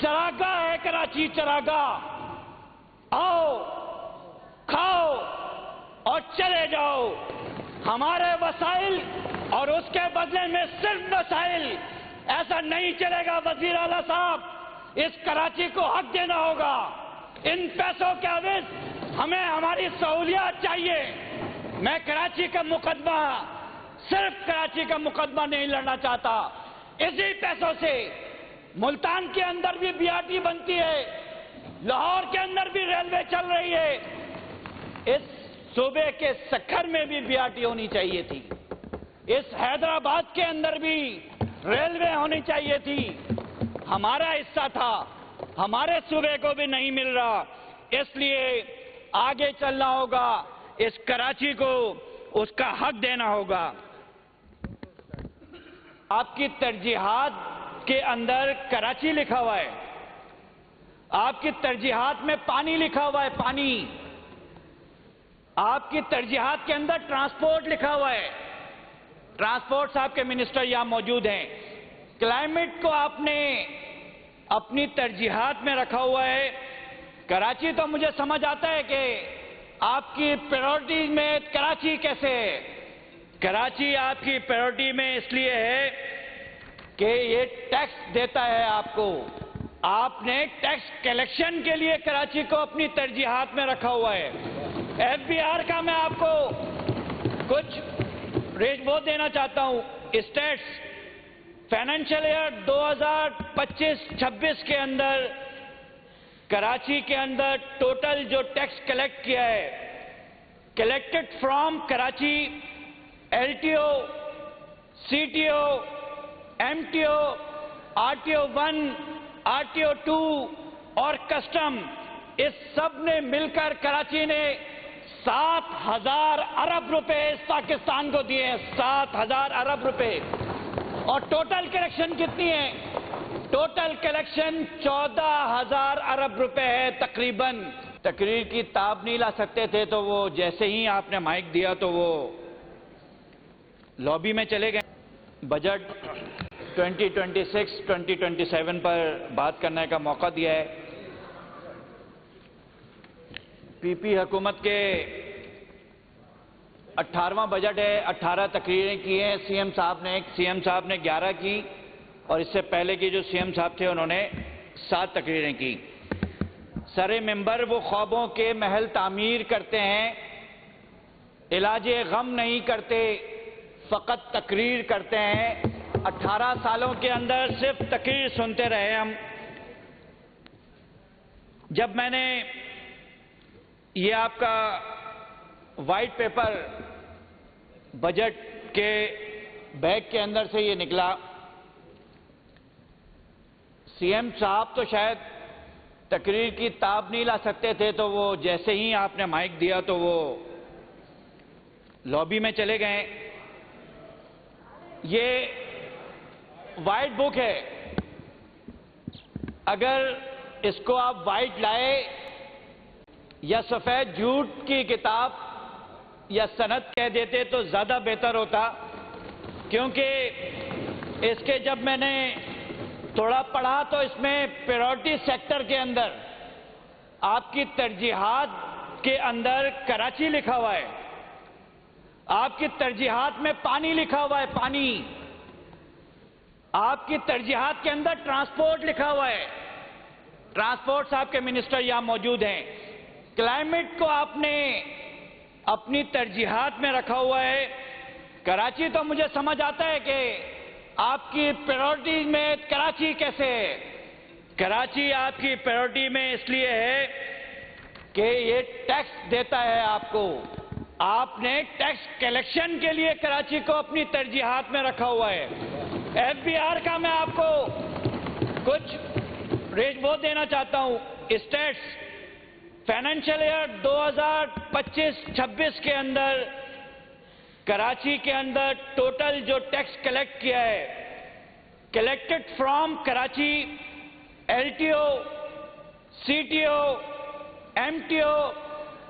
चरागाह है कराची, चरागाह। आओ, खाओ और चले जाओ। हमारे वसाइल और उसके बदले में सिर्फ वसाइल, ऐसा नहीं चलेगा वजीर आला साहब। इस कराची को हक देना होगा। इन पैसों के अवध हमें हमारी सहूलियत चाहिए। मैं कराची का मुकदमा, सिर्फ कराची का मुकदमा नहीं लड़ना चाहता। इसी पैसों से मुल्तान के अंदर भी बीआरटी बनती है, लाहौर के अंदर भी रेलवे चल रही है, इस सूबे के सक्खर में भी बीआरटी होनी चाहिए थी, इस हैदराबाद के अंदर भी रेलवे होनी चाहिए थी। हमारा हिस्सा था, हमारे सूबे को भी नहीं मिल रहा, इसलिए आगे चलना होगा। इस कराची को उसका हक देना होगा। आपकी तरजीहात के अंदर कराची लिखा हुआ है, आपकी तरजीहात में पानी लिखा हुआ है, पानी। आपकी तरजीहात के अंदर ट्रांसपोर्ट लिखा हुआ है, ट्रांसपोर्ट साहब के मिनिस्टर यहां मौजूद हैं। क्लाइमेट को आपने अपनी तरजीहात में रखा हुआ है। कराची तो मुझे समझ आता है कि आपकी प्रायोरिटी में कराची कैसे है। कराची आपकी प्रायोरिटी में इसलिए है कि ये टैक्स देता है आपको। आपने टैक्स कलेक्शन के लिए कराची को अपनी तरजीहात में रखा हुआ है। एफबीआर का मैं आपको कुछ रेट वो देना चाहता हूं। स्टेट्स फाइनेंशियल ईयर 2025-26 के अंदर कराची के अंदर टोटल जो टैक्स कलेक्ट किया है, collected from Karachi, LTO, CTO, MTO, RTO 1, RTO 2 और कस्टम, इस सब ने मिलकर कराची ने 7,000 अरब रुपए इस पाकिस्तान को दिए हैं, 7,000 अरब रुपए। और टोटल कलेक्शन कितनी है? टोटल कलेक्शन 14,000 अरब रुपए है तकरीबन। तकरीर की ताब नहीं ला सकते थे तो वो जैसे ही आपने माइक दिया तो वो लॉबी में चले गए। बजट 2026-2027 पर बात करने का मौका दिया है। पीपी हुकूमत के 18वां बजट है, 18 तकरीरें की हैं सीएम साहब ने 11 की, और इससे पहले की जो सीएम साहब थे उन्होंने 7 तकरीरें की। सरे मेंबर वो ख्वाबों के महल तामीर करते हैं, इलाजे गम नहीं करते, फकत तकरीर करते हैं। 18 सालों के अंदर सिर्फ तकरीर सुनते रहे हम। जब मैंने ये आपका वाइट पेपर बजट के बैग के अंदर से ये निकला, सीएम साहब तो शायद तकरीर की ताब नहीं ला सकते थे तो वो जैसे ही आपने माइक दिया तो वो लॉबी में चले गए। ये वाइट बुक है, अगर इसको आप वाइट लाए या सफेद झूठ की किताब या सनद कह देते तो ज्यादा बेहतर होता, क्योंकि इसके जब मैंने थोड़ा पढ़ा तो इसमें प्रायोरिटी सेक्टर के अंदर आपकी तरजीहात के अंदर कराची लिखा हुआ है, आपकी तरजीहात में पानी लिखा हुआ है, पानी। आपकी तरजीहात के अंदर ट्रांसपोर्ट लिखा हुआ है, ट्रांसपोर्ट साहब के मिनिस्टर यहां मौजूद हैं। क्लाइमेट को आपने अपनी तरजीहात में रखा हुआ है। कराची तो मुझे समझ आता है कि आपकी प्रायोरिटी में कराची कैसे है। कराची आपकी प्रायोरिटी में इसलिए है कि ये टैक्स देता है आपको। आपने टैक्स कलेक्शन के लिए कराची को अपनी तरजीहात में रखा हुआ है। एफबीआर का मैं आपको कुछ रेट वो देना चाहता हूं। स्टेट्स फाइनेंशियल ईयर 2025-26 के अंदर कराची के अंदर टोटल जो टैक्स कलेक्ट किया है, collected from Karachi, LTO, CTO, MTO,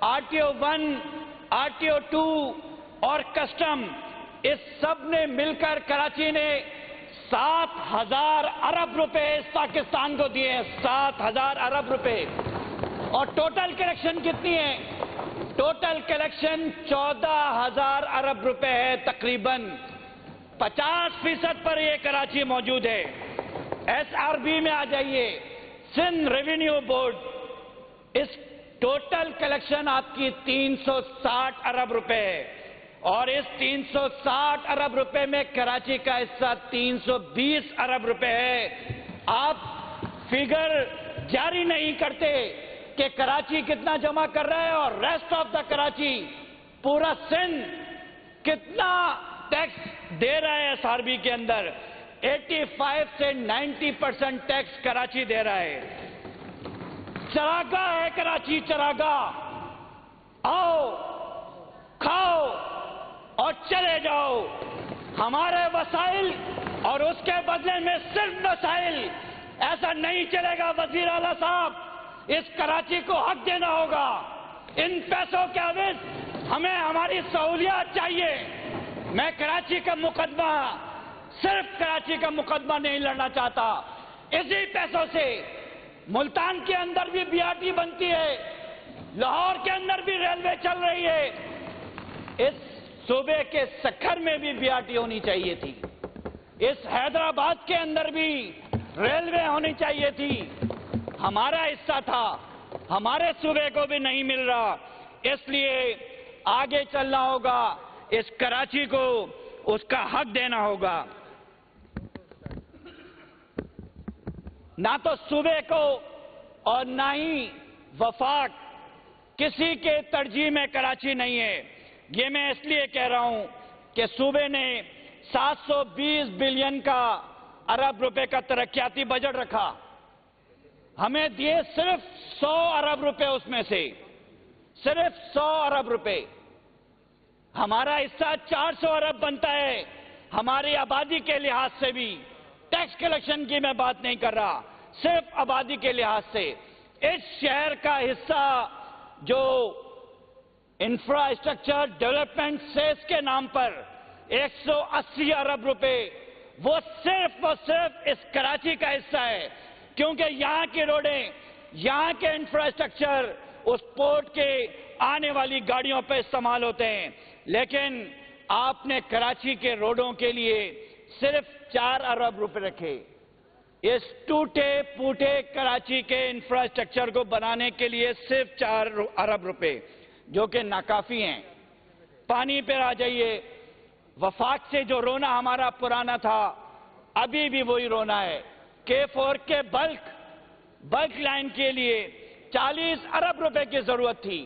RTO 1, RTO 2 और कस्टम, इस सब ने मिलकर कराची ने 7,000 अरब रुपए इस पाकिस्तान को दिए हैं, 7,000 अरब रुपए। और टोटल कलेक्शन कितनी है? टोटल कलेक्शन 14,000 अरब रुपए है। तकरीबन 50% पर ये कराची मौजूद है। SRB में आ जाइए, सिंध रेवेन्यू बोर्ड, इस टोटल कलेक्शन आपकी 360 अरब रुपए है। और इस 360 अरब रुपए में कराची का हिस्सा 320 अरब रुपए है। आप फिगर जारी नहीं करते कि कराची कितना जमा कर रहा है और रेस्ट ऑफ द कराची, पूरा सिंध कितना टैक्स दे रहा है। SRB के अंदर 85 से 90% टैक्स कराची दे रहा है। चरागाह है कराची, चरागाह। आओ, खाओ और चले जाओ। हमारे वसाइल और उसके बदले में सिर्फ वसाइल। ऐसा नहीं चलेगा वजीर आला साहब, इस कराची को हक देना होगा। इन पैसों के अवध हमें हमारी सहूलियत चाहिए। मैं कराची का मुकदमा, सिर्फ कराची का मुकदमा नहीं लड़ना चाहता। इसी पैसों से मुल्तान के अंदर भी BRT बनती है, लाहौर के अंदर भी रेलवे चल रही है। इस सूबे के सक्खर में भी BRT होनी चाहिए थी। इस हैदराबाद के अंदर भी रेलवे होनी चाहिए थी। हमारा हिस्सा था, हमारे सूबे को भी नहीं मिल रहा। इसलिए आगे चलना होगा, इस कराची को उसका हक देना होगा। ना तो सूबे को और ना ही वफाक, किसी के तरजीह में कराची नहीं है। ये मैं इसलिए कह रहा हूं कि सूबे ने 720 बिलियन का अरब रुपए का तरक्याती बजट रखा, हमें दिए सिर्फ 100 अरब रुपए, उसमें से सिर्फ 100 अरब रुपए। हमारा हिस्सा 400 अरब बनता है। हमारी आबादी के लिहाज से भी, टैक्स कलेक्शन की मैं बात नहीं कर रहा, सिर्फ आबादी के लिहाज से इस शहर का हिस्सा जो इंफ्रास्ट्रक्चर डेवलपमेंट सेस के नाम पर 180 अरब रुपए, वो सिर्फ और सिर्फ इस कराची का हिस्सा है। क्योंकि यहां की रोडें, यहां के इंफ्रास्ट्रक्चर उस पोर्ट के आने वाली गाड़ियों पर इस्तेमाल होते हैं। लेकिन आपने कराची के रोडों के लिए सिर्फ 4 अरब रुपए रखे। इस टूटे फूटे कराची के इंफ्रास्ट्रक्चर को बनाने के लिए सिर्फ 4 अरब रुपए, जो कि नाकाफी हैं। पानी पर आ जाइए, वफाक से जो रोना हमारा पुराना था, अभी भी वही रोना है। K4 के बल्क लाइन के लिए 40 अरब रुपए की जरूरत थी।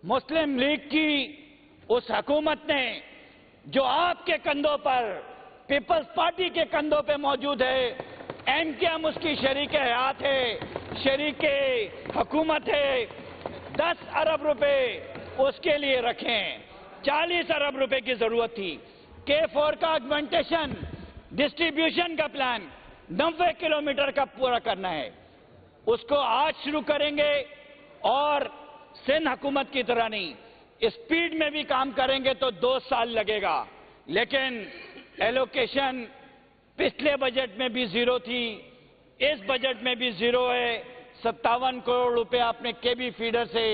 मुस्लिम लीग की उस हुकूमत ने, जो आपके कंधों पर, पीपल्स पार्टी के कंधों पे मौजूद है, MKM उसकी शरीक हयात है, शरीक हुकूमत है, 10 अरब रुपए उसके लिए रखें। 40 अरब रुपए की जरूरत थी। K4 का ऑगमेंटेशन, डिस्ट्रीब्यूशन का प्लान 90 किलोमीटर का पूरा करना है। उसको आज शुरू करेंगे और सिंध हुकूमत की तरह नहीं, स्पीड में भी काम करेंगे तो 2 साल लगेगा। लेकिन एलोकेशन पिछले बजट में भी जीरो थी, इस बजट में भी जीरो है। 57 करोड़ रुपए आपने केबी फीडर से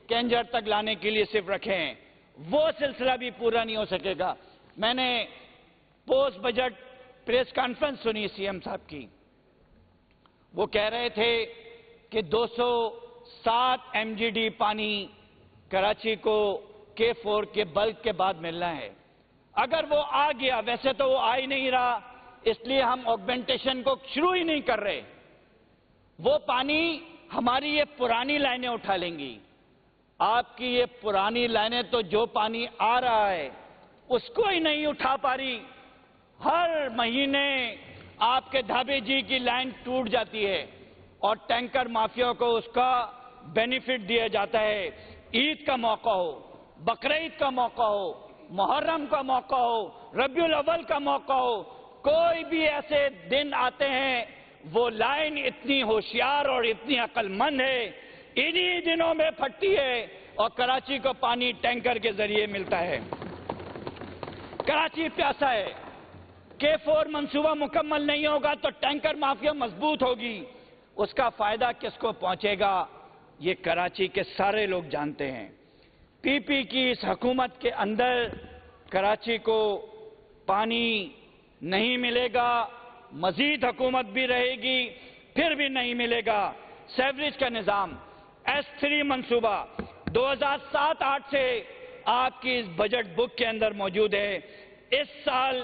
कैंजर तक लाने के लिए सिर्फ रखे हैं। वो सिलसिला भी पूरा नहीं हो सकेगा। मैंने पोस्ट बजट प्रेस कॉन्फ्रेंस सुनी सीएम साहब की, वो कह रहे थे कि 207 MGD पानी कराची को K4 के बल्क के बाद मिलना है। अगर वो आ गया, वैसे तो वो आ ही नहीं रहा, इसलिए हम ऑगमेंटेशन को शुरू ही नहीं कर रहे। वो पानी हमारी ये पुरानी लाइनें उठा लेंगी। आपकी ये पुरानी लाइनें तो जो पानी आ रहा है उसको ही नहीं उठा पा रही। हर महीने आपके धाबे जी की लाइन टूट जाती है और टैंकर माफिया को उसका बेनिफिट दिया जाता है। ईद का मौका हो, बकरीद का मौका हो, मुहर्रम का मौका हो, रबीउल अव्वल का मौका हो, कोई भी ऐसे दिन आते हैं, वो लाइन इतनी होशियार और इतनी अक्लमंद है, इन्हीं दिनों में फटती है और कराची को पानी टैंकर के जरिए मिलता है। कराची प्यासा है, K4 منصوبہ مکمل نہیں ہوگا تو ٹینکر مافیا مضبوط ہوگی. اس کا فائدہ کس کو پہنچے گا یہ کراچی کے سارے لوگ جانتے ہیں. پی پی کی اس حکومت کے اندر کراچی کو پانی نہیں ملے گا, مزید حکومت بھی رہے گی پھر بھی نہیں ملے گا. سیوریج کا نظام S3 منصوبہ 2007-8 سے آپ کی اس بجٹ بک کے اندر موجود ہے. اس سال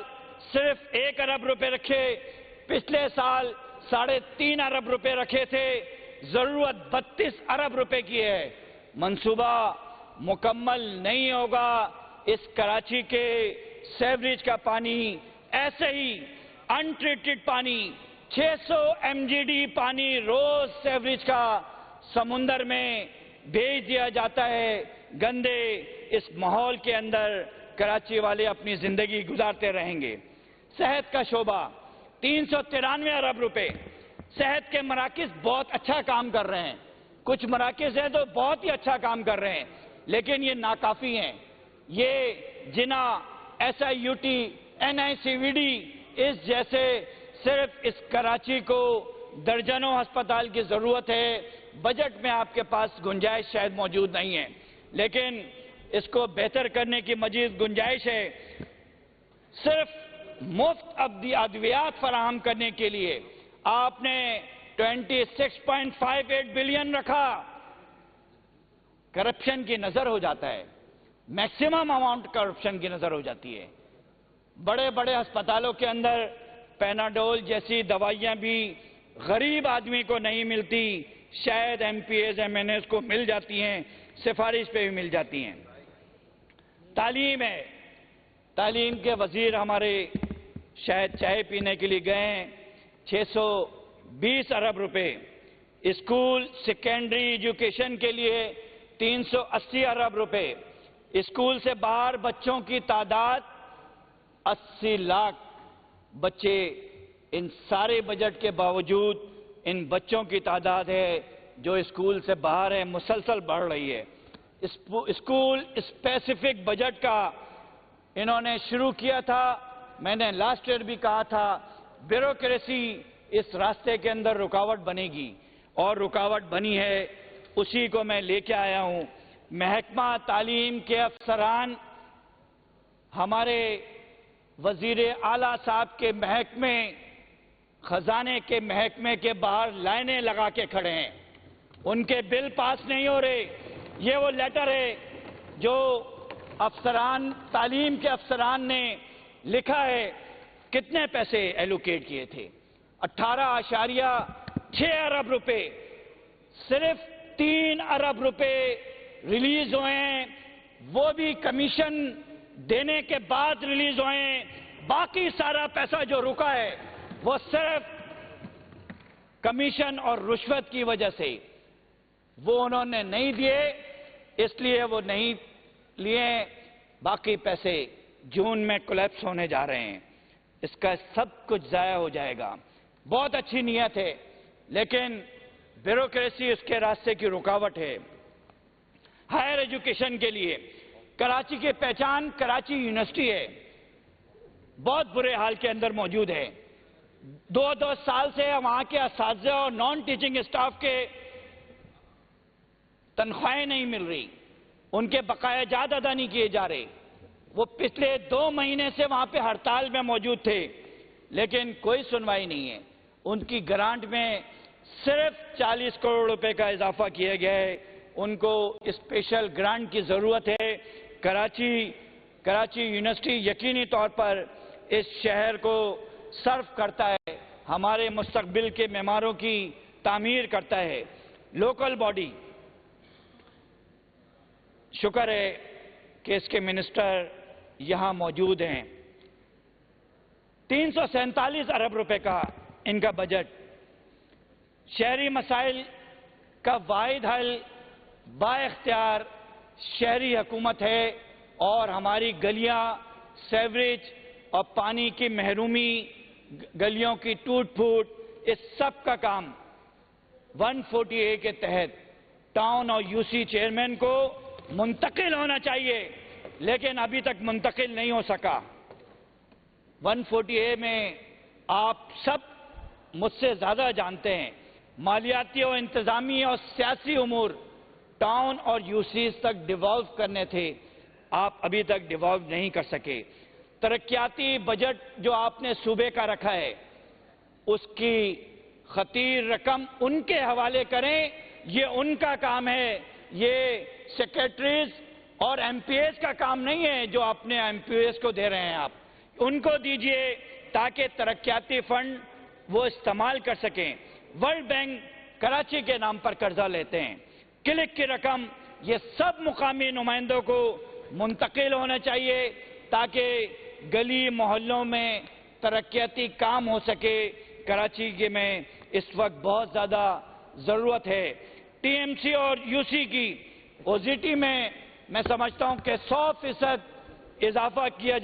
صرف 1 ارب روپے رکھے, پچھلے سال 3.5 ارب روپے رکھے تھے, ضرورت 32 ارب روپے کی ہے. منصوبہ مکمل نہیں ہوگا. اس کراچی کے سیوریج کا پانی ایسے ہی ان ٹریٹڈ پانی 600 MGD پانی روز سیوریج کا سمندر میں بھیج دیا جاتا ہے. گندے اس ماحول کے اندر کراچی والے اپنی زندگی گزارتے رہیں گے. صحت کا شعبہ 393 ارب روپے. صحت کے مراکز بہت اچھا کام کر رہے ہیں, کچھ مراکز ہیں تو بہت ہی اچھا کام کر رہے ہیں, لیکن یہ ناکافی ہیں. یہ جنا SIUT NICVD اس جیسے صرف اس کراچی کو درجنوں ہسپتال کی ضرورت ہے. بجٹ میں آپ کے پاس گنجائش شاید موجود نہیں ہے, لیکن اس کو بہتر کرنے کی مزید گنجائش ہے. صرف مفت ادویات فراہم کرنے کے لیے آپ نے 26.58 بلین رکھا. کرپشن کی نظر ہو جاتا ہے, میکسیمم اماؤنٹ کرپشن کی نظر ہو جاتی ہے. بڑے بڑے ہسپتالوں کے اندر پیناڈول جیسی دوائیاں بھی غریب آدمی کو نہیں ملتی, شاید MPs MNs کو مل جاتی ہیں, سفارش پہ بھی مل جاتی ہیں. تعلیم ہے, تعلیم کے وزیر ہمارے شاید چائے پینے کے لیے گئے ہیں. 620 ارب روپے. اسکول سیکنڈری ایجوکیشن کے لیے 380 ارب روپے. اسکول سے باہر بچوں کی تعداد 80 لاکھ بچے. ان سارے بجٹ کے باوجود ان بچوں کی تعداد ہے جو اسکول سے باہر ہے مسلسل بڑھ رہی ہے. اسکول اسپیسیفک بجٹ کا انہوں نے شروع کیا تھا. میں نے لاسٹ ایئر بھی کہا تھا بیوروکریسی اس راستے کے اندر رکاوٹ بنے گی, اور رکاوٹ بنی ہے. اسی کو میں لے کے آیا ہوں. محکمہ تعلیم کے افسران ہمارے وزیر اعلیٰ صاحب کے محکمے خزانے کے محکمے کے باہر لائنیں لگا کے کھڑے ہیں. ان کے بل پاس نہیں ہو رہے. یہ وہ لیٹر ہے جو افسران تعلیم کے افسران نے لکھا ہے. کتنے پیسے ایلوکیٹ کیے تھے؟ 18.6 ارب روپے. صرف 3 ارب روپے ریلیز ہوئے ہیں, وہ بھی کمیشن دینے کے بعد ریلیز ہوئے ہیں. باقی سارا پیسہ جو رکا ہے وہ صرف کمیشن اور رشوت کی وجہ سے, وہ انہوں نے نہیں دیے اس لیے وہ نہیں لیے. باقی پیسے جون میں کولیپس ہونے جا رہے ہیں. اس کا سب کچھ ضائع ہو جائے گا. بہت اچھی نیت ہے لیکن بیوروکریسی اس کے راستے کی رکاوٹ ہے. ہائر ایجوکیشن کے لیے کراچی کی پہچان کراچی یونیورسٹی ہے, بہت برے حال کے اندر موجود ہے. 2 سال سے وہاں کے اساتذہ اور نان ٹیچنگ اسٹاف کے تنخواہیں نہیں مل رہی, ان کے بقایا جات ادا نہیں کیے جا رہے. وہ پچھلے 2 مہینے سے وہاں پہ ہڑتال میں موجود تھے لیکن کوئی سنوائی نہیں ہے. ان کی گرانٹ میں صرف 40 کروڑ روپے کا اضافہ کیا گیا ہے. ان کو اسپیشل گرانٹ کی ضرورت ہے. کراچی یونیورسٹی یقینی طور پر اس شہر کو سرو کرتا ہے, ہمارے مستقبل کے معماروں کی تعمیر کرتا ہے. لوکل باڈی, شکر ہے کہ اس کے منسٹر یہاں موجود ہیں. 347 ارب روپے کا ان کا بجٹ. شہری مسائل کا واحد حل با اختیار شہری حکومت ہے, اور ہماری گلیاں سیوریج اور پانی کی محرومی, گلیوں کی ٹوٹ پھوٹ, اس سب کا کام 140A کے تحت ٹاؤن اور UC چیئرمین کو منتقل ہونا چاہیے لیکن ابھی تک منتقل نہیں ہو سکا. 140A میں آپ سب مجھ سے زیادہ جانتے ہیں، مالیاتی اور انتظامی اور سیاسی امور ٹاؤن اور یوسیز تک ڈیوالو کرنے تھے، آپ ابھی تک ڈیوالو نہیں کر سکے۔ ترقیاتی بجٹ جو آپ نے صوبے کا رکھا ہے، اس کی خطیر رقم ان کے حوالے کریں، یہ ان کا کام ہے، یہ سیکریٹریز اور ایم پی ایز کا کام نہیں ہے جو اپنے ایم پی ایز کو دے رہے ہیں آپ، ان کو دیجئے تاکہ ترقیاتی فنڈ وہ استعمال کر سکیں۔ ورلڈ بینک کراچی کے نام پر قرضہ لیتے ہیں، کلک کی رقم یہ سب مقامی نمائندوں کو منتقل ہونا چاہیے تاکہ گلی محلوں میں ترقیاتی کام ہو سکے۔ کراچی کے میں اس وقت بہت زیادہ ضرورت ہے۔ ٹی ایم سی اور یو سی کی او زی ٹی میں سمجھتا ہوں کہ 100% اضافہ کیا